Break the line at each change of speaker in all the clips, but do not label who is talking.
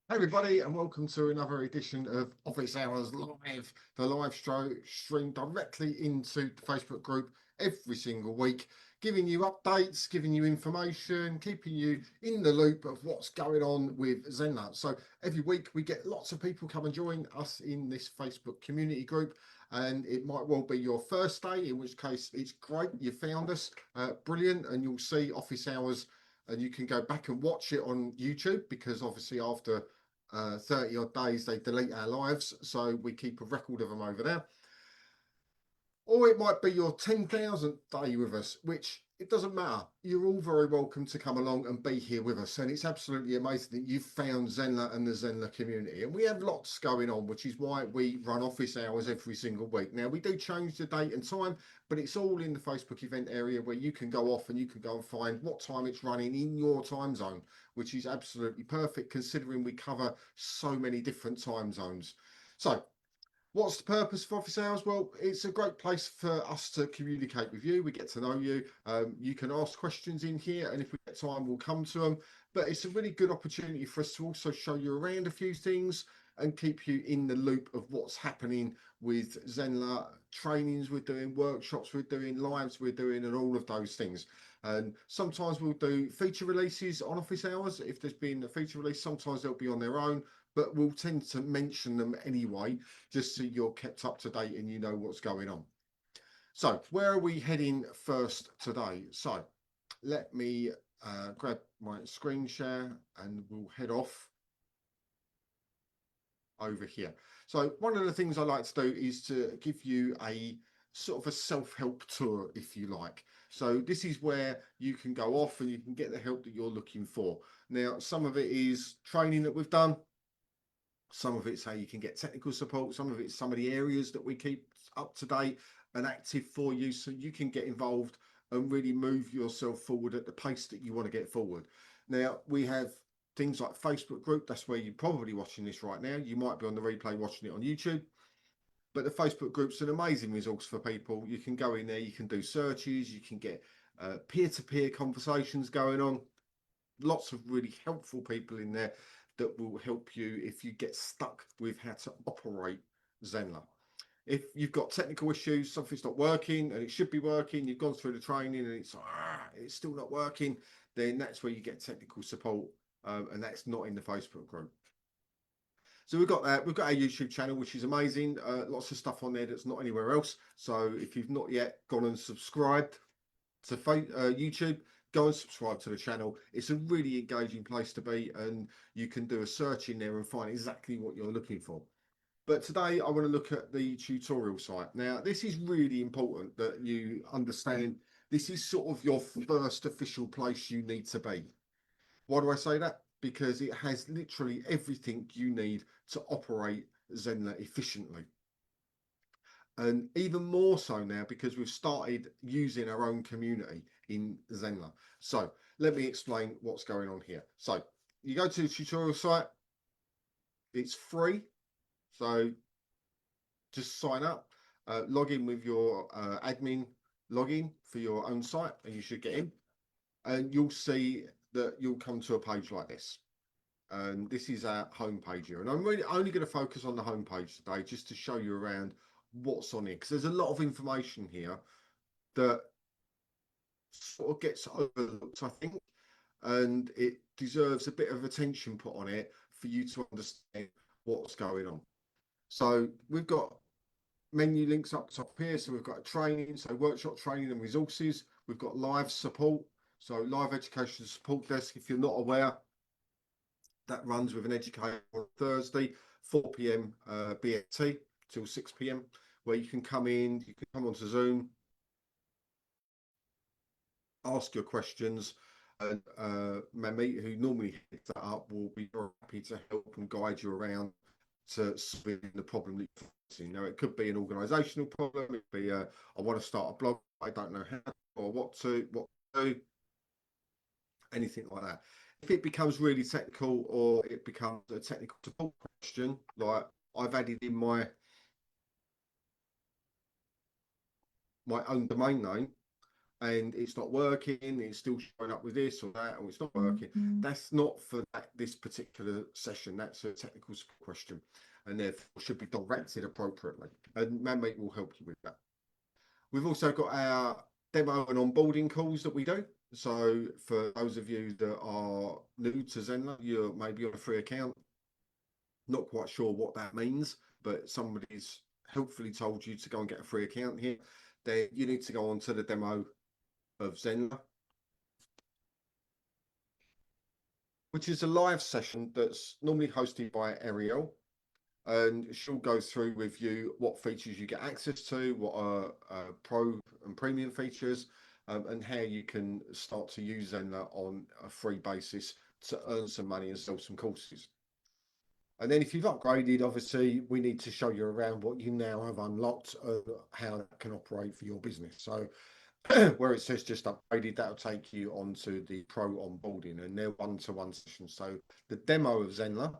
Hey everybody, and welcome to another edition of Office Hours Live, the live stream directly into the Facebook group every single week, giving you updates, giving you information, keeping you in the loop of what's going on with Zenler. So every week we get lots of people come and join us in this Facebook community group, and it might well be your first day, in which case it's great you found us, brilliant, and you'll see Office Hours. And you can go back and watch it on YouTube because obviously after 30 odd days they delete our lives, so we keep a record of them over there. Or it might be your 10,000th day with us, which it doesn't matter. You're all very welcome to come along and be here with us. And it's absolutely amazing that you've found Zenler and the Zenler community. And we have lots going on, which is why we run office hours every single week. Now, we do change the date and time, but it's all in the Facebook event area where you can go off and you can go and find what time it's running in your time zone, which is absolutely perfect considering we cover so many different time zones. So what's the purpose of office hours? Well, it's a great place for us to communicate with you. We get to know you. You can ask questions in here, and if we get time, we'll come to them. But it's a really good opportunity for us to also show you around a few things and keep you in the loop of what's happening with Zenler trainings we're doing, workshops we're doing, lives we're doing, and all of those things. And sometimes we'll do feature releases on office hours. If there's been a feature release, sometimes they'll be on their own, but we'll tend to mention them anyway, just so you're kept up to date and you know what's going on. So where are we heading first today? So let me grab my screen share and we'll head off over here. So one of the things I like to do is to give you a sort of a self-help tour, if you like. So this is where you can go off and you can get the help that you're looking for. Now, some of it is training that we've done. Some of it's how you can get technical support. Some of it's some of the areas that we keep up to date and active for you so you can get involved and really move yourself forward at the pace that you want to get forward. Now, we have things like Facebook group. That's where you're probably watching this right now. You might be on the replay watching it on YouTube. But the Facebook group's an amazing resource for people. You can go in there, you can do searches, you can get peer-to-peer conversations going on. Lots of really helpful people in there that will help you if you get stuck with how to operate Zenler. If you've got technical issues, something's not working and it should be working, you've gone through the training and it's still not working, then that's where you get technical support, and that's not in the Facebook group. So we've got that. We've got our YouTube channel, which is amazing. Lots of stuff on there that's not anywhere else. So if you've not yet gone and subscribed to YouTube, go and subscribe to the channel. It's a really engaging place to be, and you can do a search in there and find exactly what you're looking for. But today I want to look at the tutorial site. Now, this is really important that you understand this is sort of your first official place you need to be. Why do I say that? Because it has literally everything you need to operate Zenler efficiently. And even more so now because we've started using our own community in Zenler. So let me explain what's going on here. So you go to the tutorial site, it's free. So just sign up, log in with your admin login for your own site, and you should get in. And you'll see that you'll come to a page like this. And this is our home page here. And I'm really only going to focus on the home page today just to show you around what's on it, because there's a lot of information here that sort of gets overlooked, I think, and it deserves a bit of attention put on it for you to understand what's going on. So we've got menu links up top here. So we've got training, so workshop training and resources. We've got live support, so live education support desk. If you're not aware, that runs with an educator on Thursday, 4 p.m. BST till 6 p.m. where you can come in, you can come onto Zoom, ask your questions, and Mamie, who normally heads that up, will be very happy to help and guide you around to solving the problem that you're facing. Now, it could be an organisational problem. It could be I want to start a blog, I don't know how or what to do, anything like that. If it becomes really technical or it becomes a technical support question, like I've added in my own domain name, and it's not working, it's still showing up with this or that, or it's not working. That's not for this particular session. That's a technical question, and therefore should be directed appropriately. And Manmate will help you with that. We've also got our demo and onboarding calls that we do. So for those of you that are new to Zenler, you're maybe on a free account, not quite sure what that means, but somebody's helpfully told you to go and get a free account here. Then you need to go on to the demo of Zenler, which is a live session that's normally hosted by Ariel. And she'll go through with you what features you get access to, what are pro and premium features, and how you can start to use Zenler on a free basis to earn some money and sell some courses. And then if you've upgraded, obviously, we need to show you around what you now have unlocked, how that can operate for your business. So where it says just upgraded, that'll take you onto the pro onboarding, and they're one-to-one sessions. So the demo of Zenler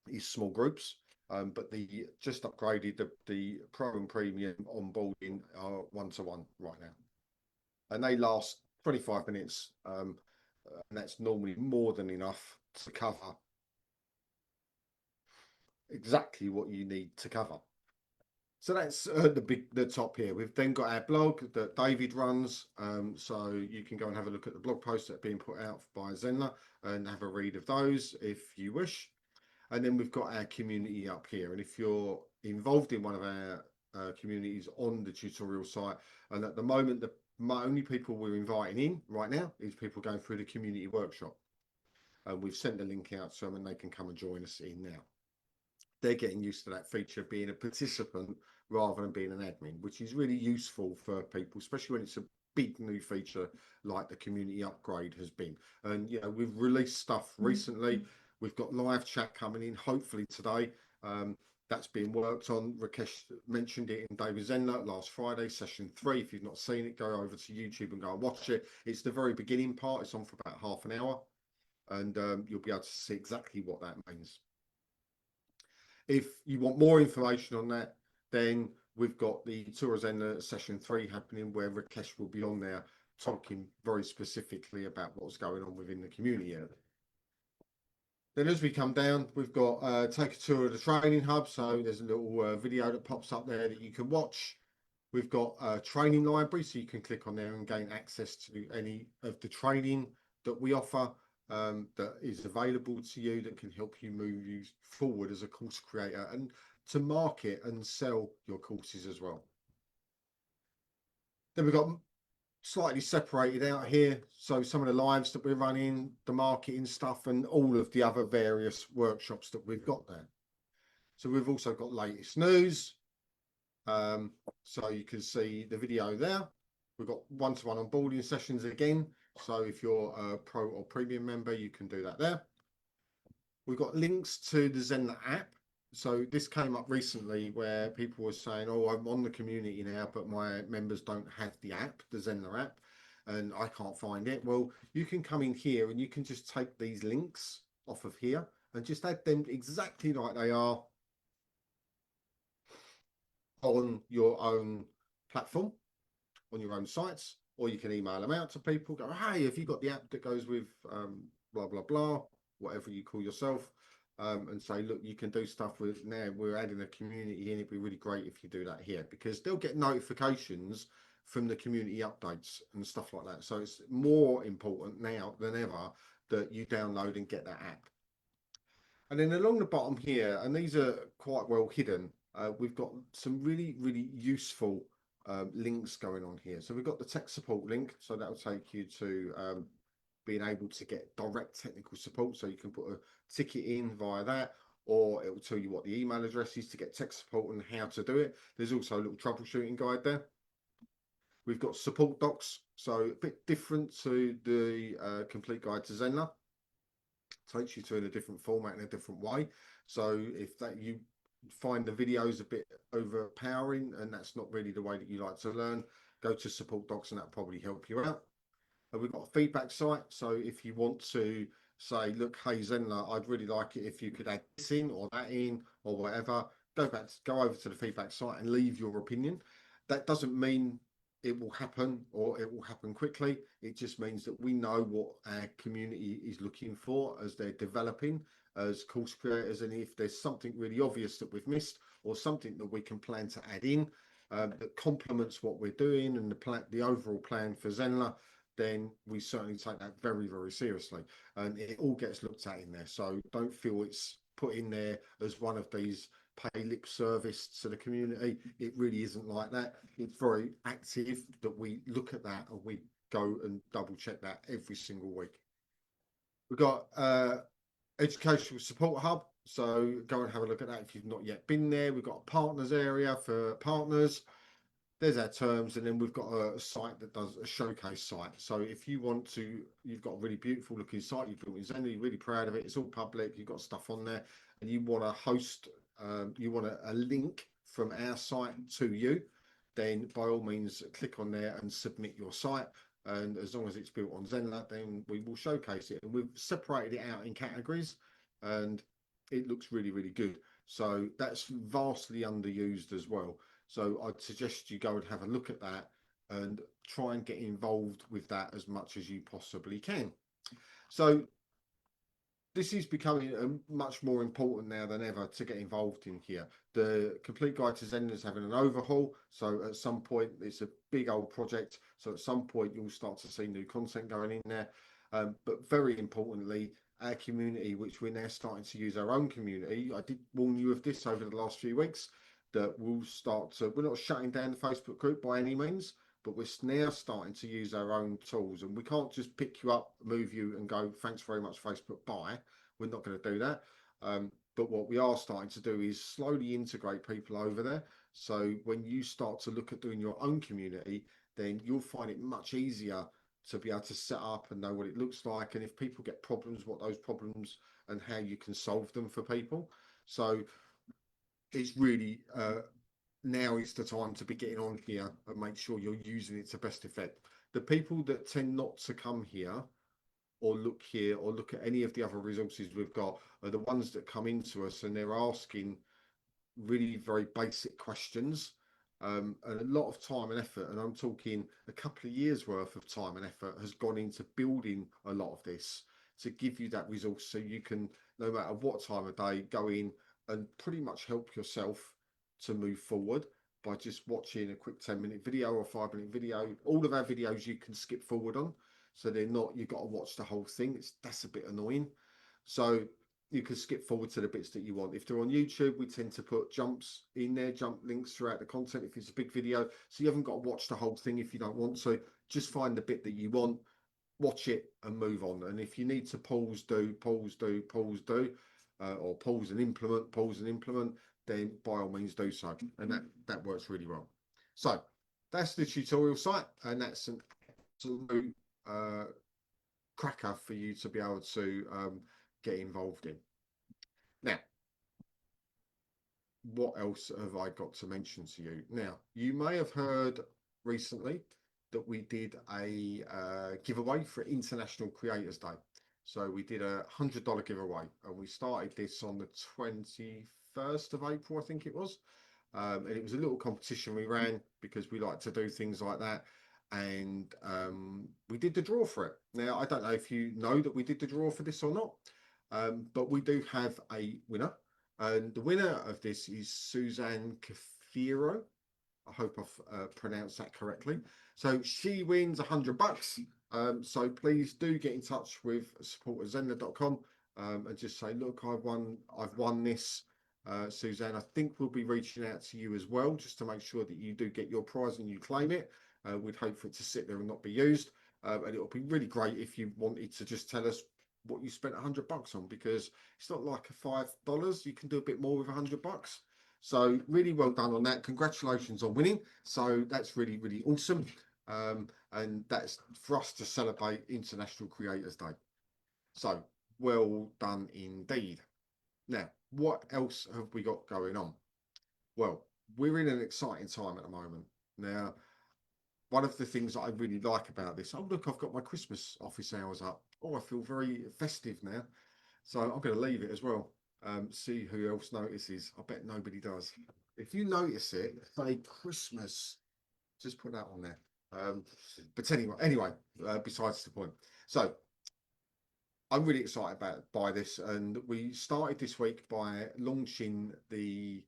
is small groups, but the just upgraded, the pro and premium onboarding are one-to-one right now, and they last 25 minutes, and that's normally more than enough to cover exactly what you need to cover. So that's the top here. We've then got our blog that David runs, so you can go and have a look at the blog posts that are being put out by Zenler and have a read of those if you wish. And then we've got our community up here. And if you're involved in one of our communities on the tutorial site, and at the moment, the only people we're inviting in right now is people going through the community workshop. And we've sent the link out to them and they can come and join us in now. They're getting used to that feature being a participant rather than being an admin, which is really useful for people, especially when it's a big new feature like the community upgrade has been. And you know, we've released stuff recently. We've got live chat coming in hopefully today. That's being worked on. Rakesh mentioned it in David Zenler last Friday, session 3. If you've not seen it, go over to YouTube and go and watch it. It's the very beginning part. It's on for about half an hour, and you'll be able to see exactly what that means. If you want more information on that, then we've got the Tour Zenler session 3 happening, where Rakesh will be on there talking very specifically about what's going on within the community area. Then as we come down, we've got take a tour of the training hub. So there's a little video that pops up there that you can watch. We've got a training library, so you can click on there and gain access to any of the training that we offer, that is available to you, that can help you move you forward as a course creator and to market and sell your courses as well. Then we've got slightly separated out here, so some of the lives that we're running, the marketing stuff, and all of the other various workshops that we've got there. So we've also got latest news, so you can see the video there. We've got one-to-one onboarding sessions again, so if you're a pro or premium member, you can do that there. We've got links to the Zenler app. So this came up recently where people were saying, oh, I'm on the community now, but my members don't have the app, the Zenler app, and I can't find it. Well, you can come in here and you can just take these links off of here and just add them exactly like they are on your own platform, on your own sites, or you can email them out to people, go, hey, have you got the app that goes with blah, blah, blah, whatever you call yourself, and say, look, you can do stuff with, now we're adding a community in, it'd be really great if you do that here, because they'll get notifications from the community updates and stuff like that. So it's more important now than ever that you download and get that app. And then along the bottom here, and these are quite well hidden, we've got some really, really useful links going on here. So we've got the tech support link, so that'll take you to being able to get direct technical support. So you can put a ticket in via that, or it will tell you what the email address is to get tech support and how to do it. There's also a little troubleshooting guide there. We've got support docs, so a bit different to the complete guide to Zenler. Takes you to in a different format in a different way. So if that you find the videos a bit overpowering and that's not really the way that you like to learn, go to support docs and that'll probably help you out. And we've got a feedback site, so if you want to say, look, hey Zenler, I'd really like it if you could add this in or that in or whatever, go over to the feedback site and leave your opinion. That doesn't mean it will happen or it will happen quickly. It just means that we know what our community is looking for as they're developing as course creators. And if there's something really obvious that we've missed or something that we can plan to add in that complements what we're doing and the overall plan for Zenler, then we certainly take that very, very seriously. And it all gets looked at in there. So don't feel it's put in there as one of these pay lip service to the community. It really isn't like that. It's very active that we look at that and we go and double check that every single week. We've got educational support hub, so go and have a look at that if you've not yet been there. We've got a partners area for partners. There's our terms, and then we've got a site that does a showcase site. So if you want to, you've got a really beautiful looking site you've built in Zenler, you're really proud of it, it's all public, you've got stuff on there, and you want to host, you want a link from our site to you, then by all means click on there and submit your site. And as long as it's built on Zenler, then we will showcase it. And we've separated it out in categories, and it looks really, really good. So that's vastly underused as well. So I'd suggest you go and have a look at that and try and get involved with that as much as you possibly can. So this is becoming much more important now than ever to get involved in here. The Complete Guide to Zen is having an overhaul. So at some point, it's a big old project. So at some point, you'll start to see new content going in there. But very importantly, our community, which we're now starting to use our own community. I did warn you of this over the last few weeks, that we'll start to, we're not shutting down the Facebook group by any means, but we're now starting to use our own tools, and we can't just pick you up, move you and go, thanks very much Facebook, bye. We're not going to do that. But what we are starting to do is slowly integrate people over there. So when you start to look at doing your own community, then you'll find it much easier to be able to set up and know what it looks like, and if people get problems, what those problems and how you can solve them for people. So it's really now is the time to be getting on here and make sure you're using it to best effect. The people that tend not to come here or look here or look at any of the other resources we've got are the ones that come into us and they're asking really very basic questions, and a lot of time and effort, and I'm talking a couple of years worth of time and effort has gone into building a lot of this to give you that resource so you can, no matter what time of day, go in and pretty much help yourself to move forward by just watching a quick 10-minute video or 5-minute video. All of our videos you can skip forward on, so they're not, you've got to watch the whole thing. That's a bit annoying. So you can skip forward to the bits that you want. If they're on YouTube, we tend to put jumps in there, jump links throughout the content if it's a big video, so you haven't got to watch the whole thing if you don't want to. Just find the bit that you want, watch it and move on. And if you need to pause, do, pause, do, pause, do, or pause and implement, then by all means do so. And that works really well. So that's the tutorial site, and that's an absolute cracker for you to be able to get involved in. Now, what else have I got to mention to you? Now, you may have heard recently that we did a giveaway for International Creators Day. So we did a $100 giveaway, and we started this on the 21st of April, I think it was. And it was a little competition we ran because we like to do things like that. And we did the draw for it. Now, I don't know if you know that we did the draw for this or not, but we do have a winner. And the winner of this is Suzanne Cathero. I hope I've pronounced that correctly. So she wins $100. So please do get in touch with support@zenler.com and just say, look, I've won this. Suzanne, I think we'll be reaching out to you as well, just to make sure that you do get your prize and you claim it. We'd hope for it to sit there and not be used. And it would be really great if you wanted to just tell us what you spent $100 on, because it's not like a $5. You can do a bit more with $100. So really well done on that. Congratulations on winning. So that's really, really awesome. And that's for us to celebrate International Creators Day. So well done indeed. Now, what else have we got going on? Well, we're in an exciting time at the moment. Now, one of the things that I really like about this, oh look, I've got my Christmas office hours up. Oh, I feel very festive now. So I'm going to leave it as well. See who else notices. I bet nobody does. If you notice it, say Christmas, just put that on there. But anyway, besides the point. So I'm really excited by this, and we started this week by launching the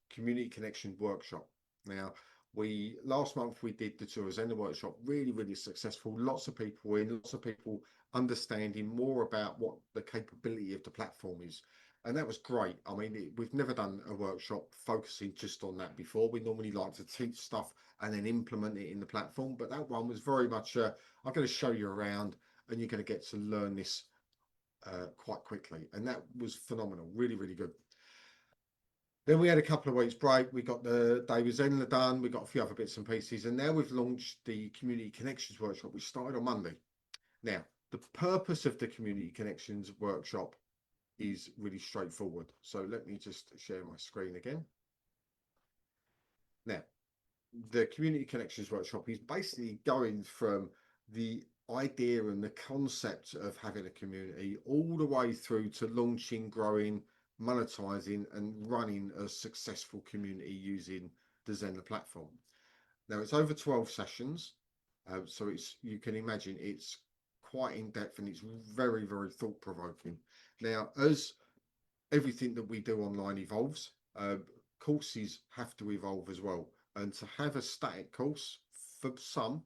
community connection workshop. Now, we last month we did the tour of Zenler workshop, really successful. Lots of people in, lots of people understanding more about what the capability of the platform is, and that was great. I mean, we've never done a workshop focusing just on that before. We normally like to teach stuff and then implement it in the platform, but that one was very much I'm going to show you around and you're going to get to learn this quite quickly, and that was phenomenal. Really good. Then we had a couple of weeks break. We got the David Zenler done. We got a few other bits and pieces. And now we've launched the Community Connections Workshop, which started on Monday. Now, the purpose of the Community Connections Workshop is really straightforward. So let me just share my screen again. Now, the Community Connections Workshop is basically going from the idea and the concept of having a community all the way through to launching, growing, monetizing and running a successful community using the Zenler platform. Now it's over 12 sessions, so you can imagine it's quite in depth and it's very thought-provoking. Now, as everything that we do online evolves, courses have to evolve as well, and to have a static course for some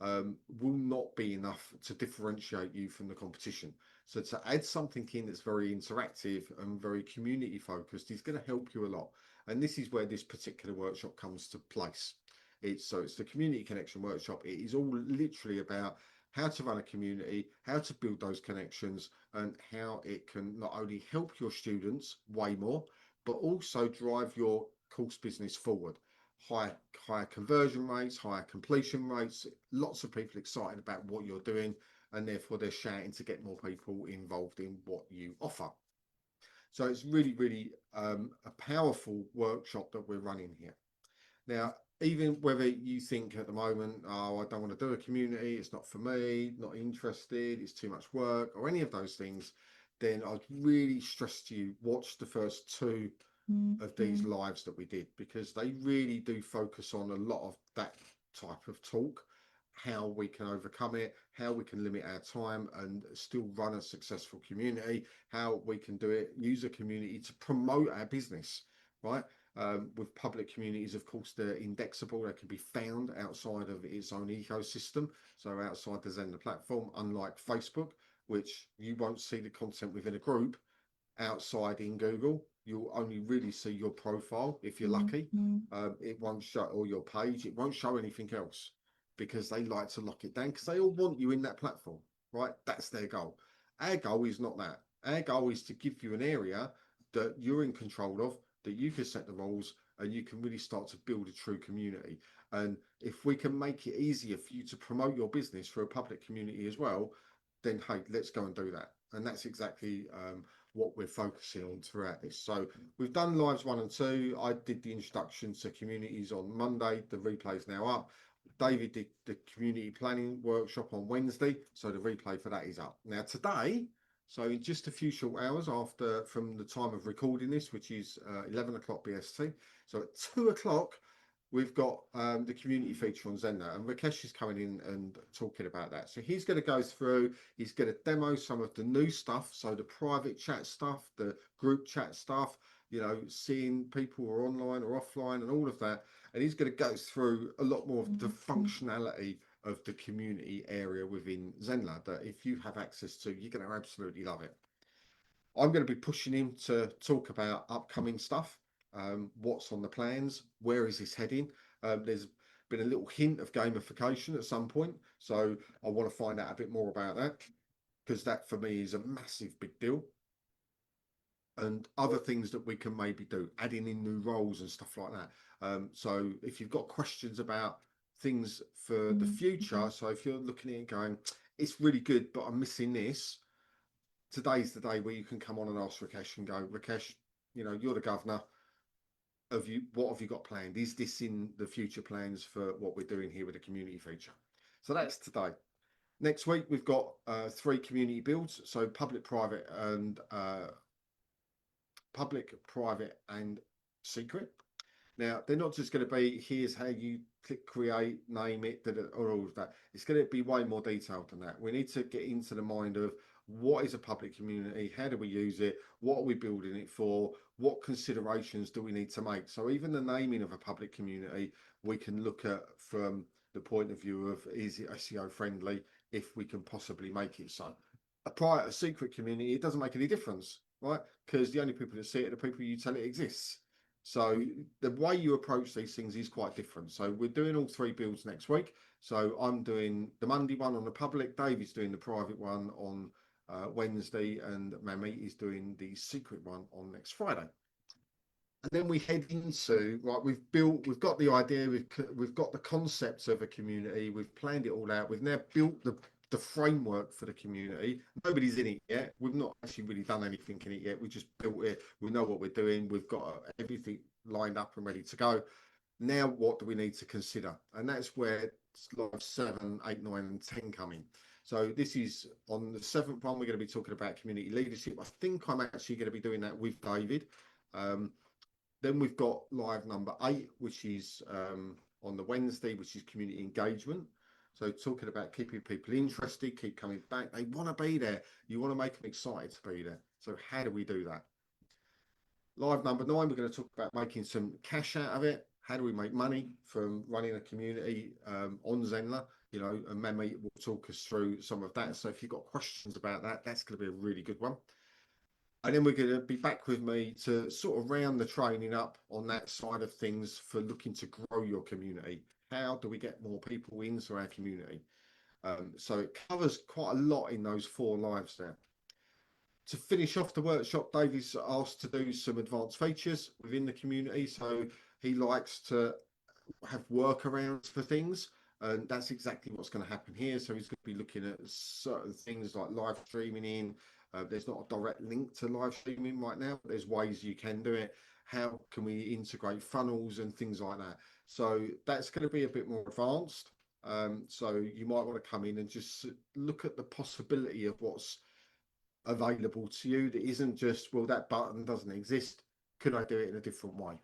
will not be enough to differentiate you from the competition. So to add something in that's very interactive and very community focused is going to help you a lot. And this is where this particular workshop comes to place. It's the Community Connection Workshop. It is all literally about how to run a community, how to build those connections, and how it can not only help your students way more, but also drive your course business forward. Higher conversion rates, higher completion rates, lots of people excited about what you're doing, and therefore they're shouting to get more people involved in what you offer. So it's really a powerful workshop that we're running here. Now, even whether you think at the moment, oh, I don't want to do a community, it's not for me, not interested, it's too much work, or any of those things, then I'd really stress to you, watch the first two of these lives that we did, because they really do focus on a lot of that type of talk, how we can overcome it, how we can limit our time and still run a successful community, how we can do it, use a community to promote our business, right? With public communities, of course, they're indexable. They can be found outside of its own ecosystem, so outside the Zenler platform, unlike Facebook, which you won't see the content within a group outside in Google. You'll only really see your profile if you're lucky. It won't show, or your page, it won't show anything else, because they like to lock it down, because they all want you in that platform, right? That's their goal. Our goal is not that. Our goal is to give you an area that you're in control of, that you can set the rules, and you can really start to build a true community. And if we can make it easier for you to promote your business through a public community as well, then hey, let's go and do that. And that's exactly what we're focusing on throughout this. So we've done lives 1 and 2. I did the introduction to communities on Monday. The replay is now up. David did the community planning workshop on Wednesday, so the replay for that is up. Now today, so in just a few short hours after from the time of recording this, which is 11 o'clock BST, so at 2 o'clock we've got the community feature on Zenler, and Rakesh is coming in and talking about that. So he's going to go through, he's going to demo some of the new stuff, so the private chat stuff, the group chat stuff, you know, seeing people who are online or offline and all of that. And he's going to go through a lot more of the functionality of the community area within Zenler that if you have access to, you're going to absolutely love it. I'm going to be pushing him to talk about upcoming stuff, what's on the plans, where is this heading. There's been a little hint of gamification at some point, so I want to find out a bit more about that, because that for me is a massive big deal. And other things that we can maybe do, adding in new roles and stuff like that. So if you've got questions about things for the future, so if you're looking at it going, it's really good, but I'm missing this, today's the day where you can come on and ask Rakesh and go, Rakesh, you know, you're the governor. What have you got planned? Is this in the future plans for what we're doing here with the community feature? So that's today. Next week, we've got 3 community builds. So public, private and secret. Now, they're not just going to be, here's how you click create, name it, or all of that. It's going to be way more detailed than that. We need to get into the mind of what is a public community? How do we use it? What are we building it for? What considerations do we need to make? So even the naming of a public community, we can look at from the point of view of, is it SEO friendly, if we can possibly make it so. A secret community, it doesn't make any difference, right? Because the only people that see it are the people you tell it exists. So the way you approach these things is quite different. So we're doing all three builds next week. So I'm doing the Monday one on the public, David's doing the private one on Wednesday, and Mamie is doing the secret one on next Friday. And then we head into, right, we've got the idea, we've got the concepts of a community, we've planned it all out, we've now built the framework for the community. Nobody's in it yet. We've not actually really done anything in it yet. We just built it. We know what we're doing. We've got everything lined up and ready to go. Now, what do we need to consider? And that's where live 7, 8, 9, and 10 come in. So this is on the 7th one. We're going to be talking about community leadership. I think I'm actually going to be doing that with David. Then we've got live number 8, which is on the Wednesday, which is community engagement. So talking about keeping people interested, keep coming back. They want to be there. You want to make them excited to be there. So how do we do that? Live number 9, we're going to talk about making some cash out of it. How do we make money from running a community on Zenler? You know, and Memi will talk us through some of that. So if you've got questions about that, that's going to be a really good one. And then we're going to be back with me to sort of round the training up on that side of things for looking to grow your community. How do we get more people into our community? So it covers quite a lot in those 4 lives there. To finish off the workshop, David's asked to do some advanced features within the community. So he likes to have workarounds for things. And that's exactly what's going to happen here. So he's going to be looking at certain things like live streaming in. There's not a direct link to live streaming right now, but there's ways you can do it. How can we integrate funnels and things like that? So that's going to be a bit more advanced. So you might want to come in and just look at the possibility of what's available to you that isn't just, well, that button doesn't exist. Could I do it in a different way?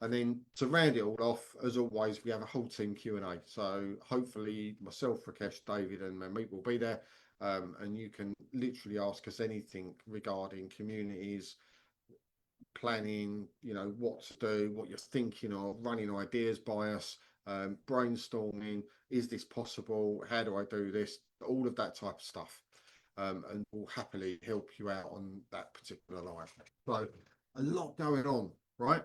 And then to round it all off, as always, we have a whole team Q&A. So hopefully myself, Rakesh, David and Mamit will be there. And you can literally ask us anything regarding communities, planning, you know, what to do, what you're thinking of, running ideas by us, brainstorming, is this possible? How do I do this? All of that type of stuff. And we'll happily help you out on that particular live. So a lot going on, right?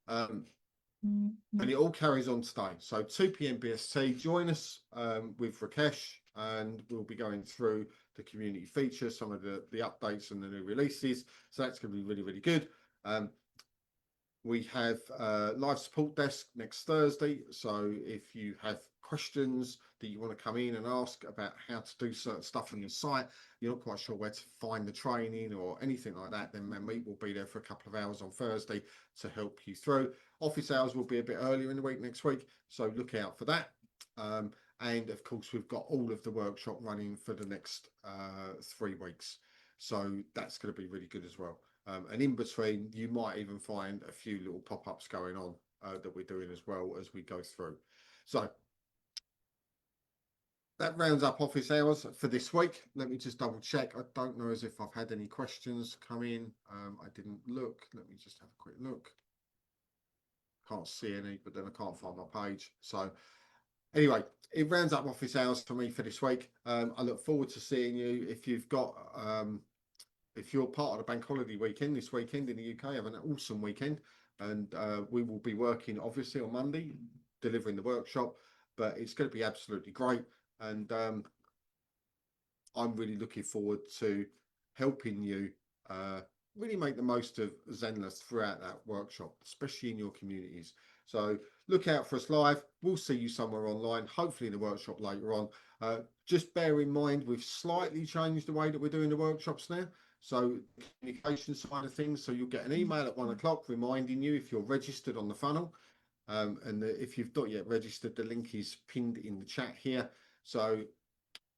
And it all carries on today. So 2 p.m. BST, join us with Rakesh, and we'll be going through the community features, some of the updates and the new releases. So that's going to be really, really good. We have live support desk next Thursday. So if you have questions that you want to come in and ask about how to do certain stuff on your site, you're not quite sure where to find the training or anything like that, then Mamie will be there for a couple of hours on Thursday to help you through. Office hours will be a bit earlier in the week next week, so look out for that. And of course, we've got all of the workshop running for the next 3 weeks. So that's going to be really good as well. And in between, you might even find a few little pop-ups going on that we're doing as well as we go through. So that rounds up office hours for this week. Let me just double check. I don't know as if I've had any questions come in. I didn't look. Let me just have a quick look. Can't see any, but then I can't find my page. So anyway, it rounds up office hours for me for this week. I look forward to seeing you. If you've got if you're part of the bank holiday weekend this weekend in the UK, have an awesome weekend. And we will be working obviously on Monday, delivering the workshop, but it's going to be absolutely great. And I'm really looking forward to helping you really make the most of Zenler throughout that workshop, especially in your communities. So look out for us live. We'll see you somewhere online, hopefully in the workshop later on. Just bear in mind, we've slightly changed the way that we're doing the workshops now. So the communication side of things, so you'll get an email at 1 o'clock reminding you if you're registered on the funnel. And if you've not yet registered, the link is pinned in the chat here. So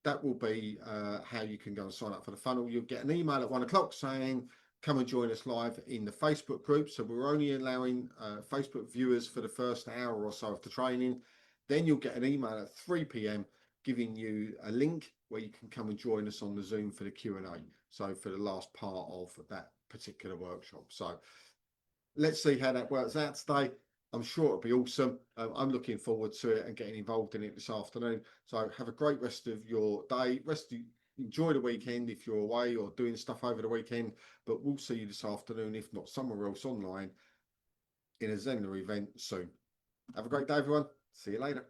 that will be how you can go and sign up for the funnel. You'll get an email at 1 o'clock saying come and join us live in the Facebook group. So we're only allowing Facebook viewers for the first hour or so of the training. Then you'll get an email at 3 p.m. giving you a link where you can come and join us on the Zoom for the Q&A. So for the last part of that particular workshop. So let's see how that works out today. I'm sure it'll be awesome. I'm looking forward to it and getting involved in it this afternoon. So have a great rest of your day. Enjoy the weekend if you're away or doing stuff over the weekend. But we'll see you this afternoon, if not somewhere else online, in a Zenler event soon. Have a great day, everyone. See you later.